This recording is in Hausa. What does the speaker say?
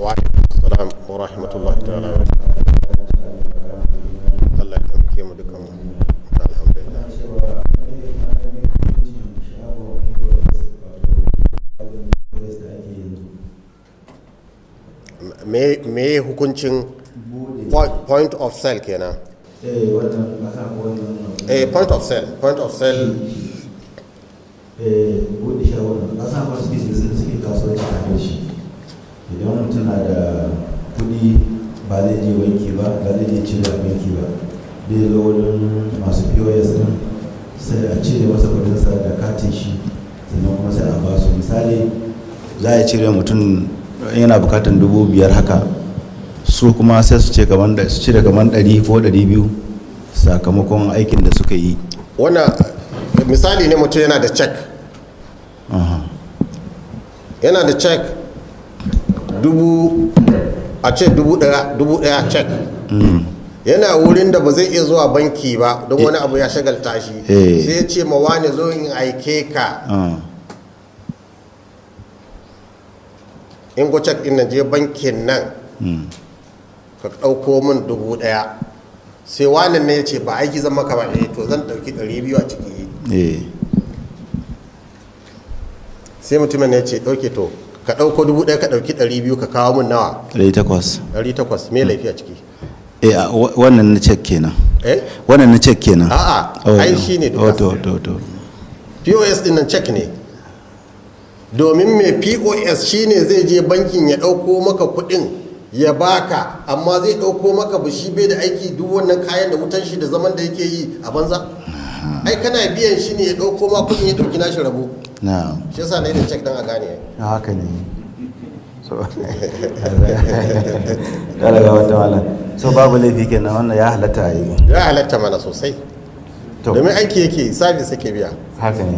wa alaikum wa rahmatullahi ta'ala. Allah ya ɗauke mu dukan mu. Alhamdulillah. Me hukuncin point of sale kenan? Point of sale bude shawarar kasa masu business da suke kasuwanci a kai shi idan mutum na da kudi ba zai je banki ba zai je cire a banki ba zai zo wurin masu POS din sai a cire masa kudinsa da katin shi sannan kuma sai a ba su misali za a cire mutum yana bukatan 5,000 haka su kuma sai su ce su cire kamar 100 ko 200 sakamakon aikin da suka yi. Wannan misali ne mutum yana da check yana da check dubu daya check yana wurin da ba zai iya zuwa banki ba don wani abu ya shagalta shi sai ya ce ma wani zo in aike ka in go check in je bankin nan ka ɗauko min 1,000 sai wani ne ya ce ba aiki zan maka ba to zan ɗauki 200 a ciki sai mutumin ne ya ce ɗauke to ka ɗauko 1,000 ka ɗauki 200 ka kawo min nawa 800 me laifi a ciki wannan na check kenan wannan na check kenan ai shi ne duka POS din nan check ne domin mai POS shine zai je bankin ya ɗauko maka kuɗin ya baka amma zai ɗauko maka bashi bai da aiki duk wannan kayan da wutan shi da zaman da yake yi a banza ai kana biyan shi ne ya ɗauko ma kuɗin ya ɗauki nashi rabo shi yasa na yi da cek don a gane haka ne so daga wata wala so babu laifi kenan wannan ya halatta yi ya halatta mana sosai domin aiki yake sabis yake biya haka ne